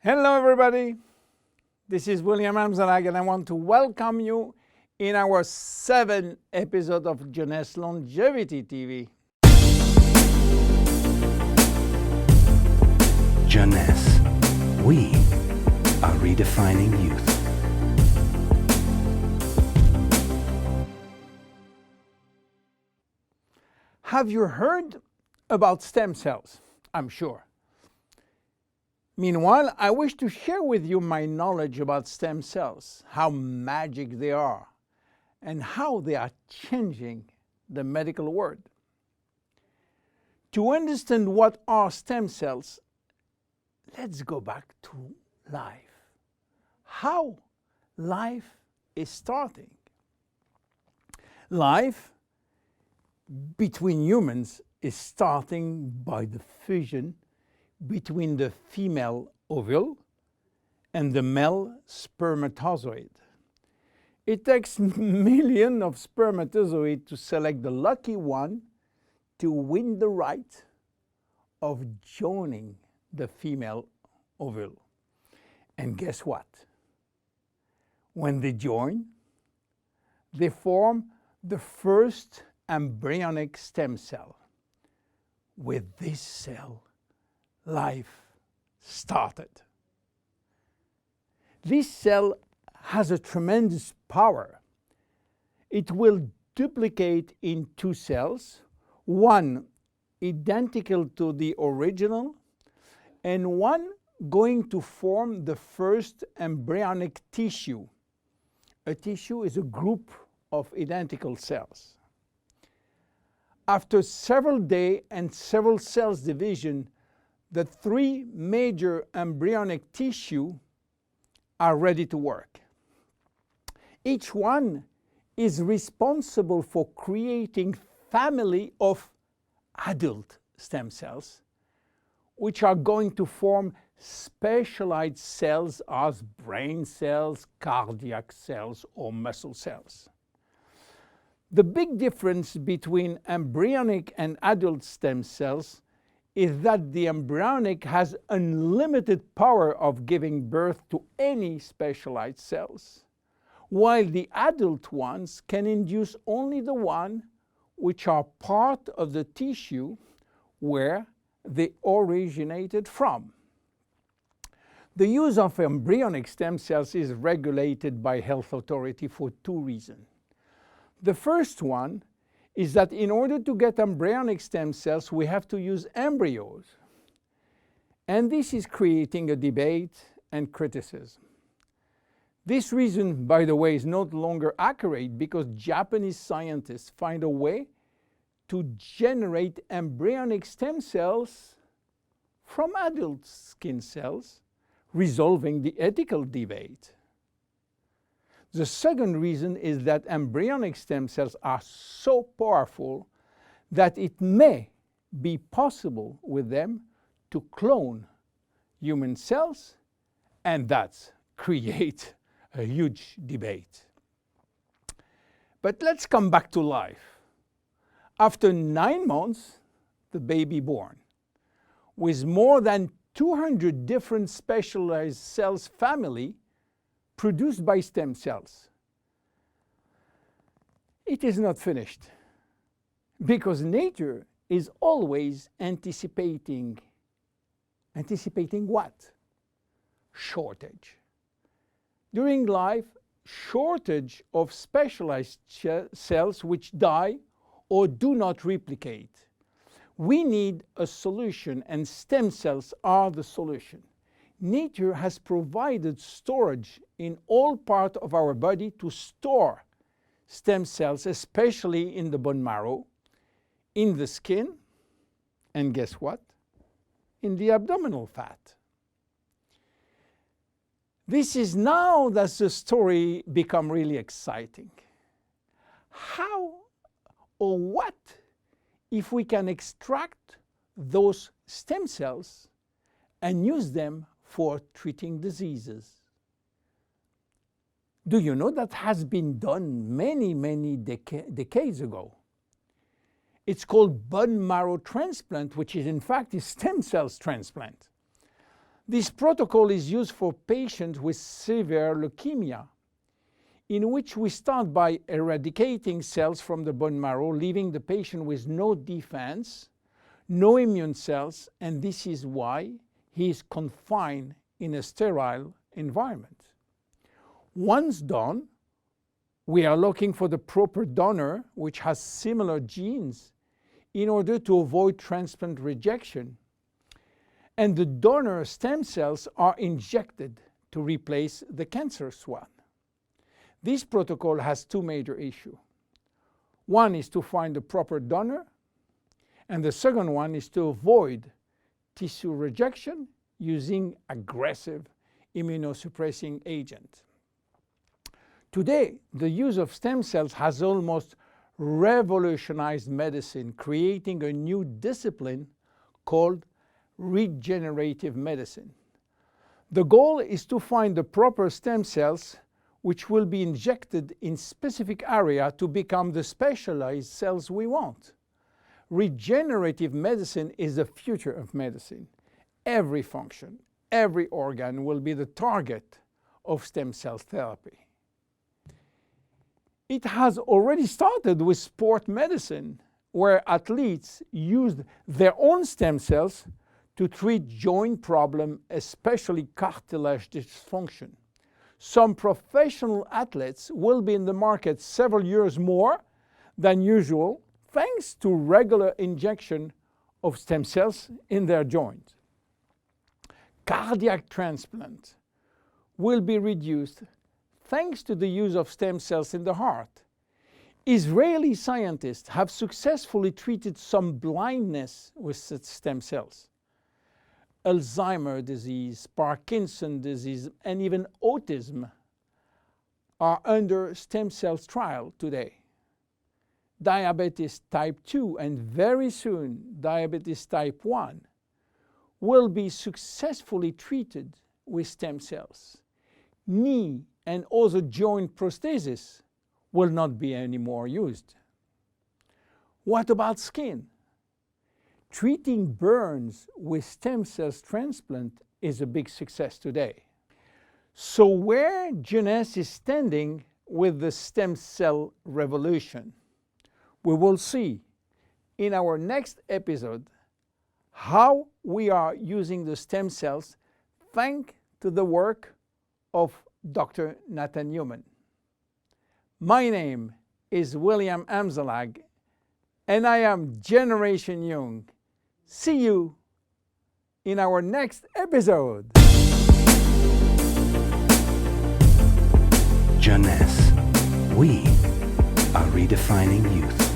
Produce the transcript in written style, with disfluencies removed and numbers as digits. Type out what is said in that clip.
Hello everybody, this is William Amzalag and I want to welcome you in our 7th episode of Jeunesse Longevity TV. Jeunesse, we are redefining youth. Have you heard about stem cells? I'm sure. Meanwhile, I wish to share with you my knowledge about stem cells, how magic they are, and how they are changing the medical world. To understand what are stem cells, let's go back to life. How life is starting. Life between humans is starting by the fusion between the female ovule and the male spermatozoid. It takes millions of spermatozoids to select the lucky one to win the right of joining the female ovule. And guess what? When they join, they form the first embryonic stem cell. With this cell, life started. This cell has a tremendous power. It will duplicate in two cells, one identical to the original and one going to form the first embryonic tissue. A tissue is a group of identical cells. After several days and several cells division, the three major embryonic tissue are ready to work. Each one is responsible for creating family of adult stem cells, which are going to form specialized cells as brain cells, cardiac cells, or muscle cells. The big difference between embryonic and adult stem cells is that the embryonic has unlimited power of giving birth to any specialized cells, while the adult ones can induce only the one which are part of the tissue where they originated from. The use of embryonic stem cells is regulated by health authority for two reasons. The first one is that in order to get embryonic stem cells, we have to use embryos. And this is creating a debate and criticism. This reason, by the way, is no longer accurate because Japanese scientists find a way to generate embryonic stem cells from adult skin cells, resolving the ethical debate. The second reason is that embryonic stem cells are so powerful that it may be possible with them to clone human cells, and that's create a huge debate. But let's come back to life. After 9 months, the baby born, with more than 200 different specialized cells family produced by stem cells. It is not finished because nature is always anticipating what? Shortage. During life, shortage of specialized cells which die or do not replicate. We need a solution, and stem cells are the solution. Nature has provided storage in all parts of our body to store stem cells, especially in the bone marrow, in the skin, and guess what? In the abdominal fat. This is now that the story becomes really exciting. How or what if we can extract those stem cells and use them for treating diseases? Do you know that has been done many decades ago? It's called bone marrow transplant, which is in fact a stem cells transplant. This protocol is used for patients with severe leukemia, in which we start by eradicating cells from the bone marrow, leaving the patient with no defense, no immune cells, and this is why he is confined in a sterile environment. Once done, we are looking for the proper donor which has similar genes in order to avoid transplant rejection. And the donor stem cells are injected to replace the cancerous one. This protocol has two major issues. One is to find the proper donor, and the second one is to avoid tissue rejection using aggressive immunosuppressing agent. Today, the use of stem cells has almost revolutionized medicine, creating a new discipline called regenerative medicine. The goal is to find the proper stem cells which will be injected in specific area to become the specialized cells we want. Regenerative medicine is the future of medicine. Every function, every organ will be the target of stem cell therapy. It has already started with sport medicine, where athletes used their own stem cells to treat joint problems, especially cartilage dysfunction. Some professional athletes will be in the market several years more than usual, thanks to regular injection of stem cells in their joints. Cardiac transplant will be reduced thanks to the use of stem cells in the heart. Israeli scientists have successfully treated some blindness with such stem cells. Alzheimer's disease, Parkinson's disease, and even autism are under stem cells trial today. Diabetes type 2 and very soon diabetes type 1 will be successfully treated with stem cells. Knee and other joint prosthesis will not be anymore used. What about skin? Treating burns with stem cells transplant is a big success today. So where Jeunesse is standing with the stem cell revolution? We will see in our next episode how we are using the stem cells thanks to the work of Dr. Nathan Newman. My name is William Amzalag, and I am Generation Young. See you in our next episode. Jeunesse. We are redefining youth.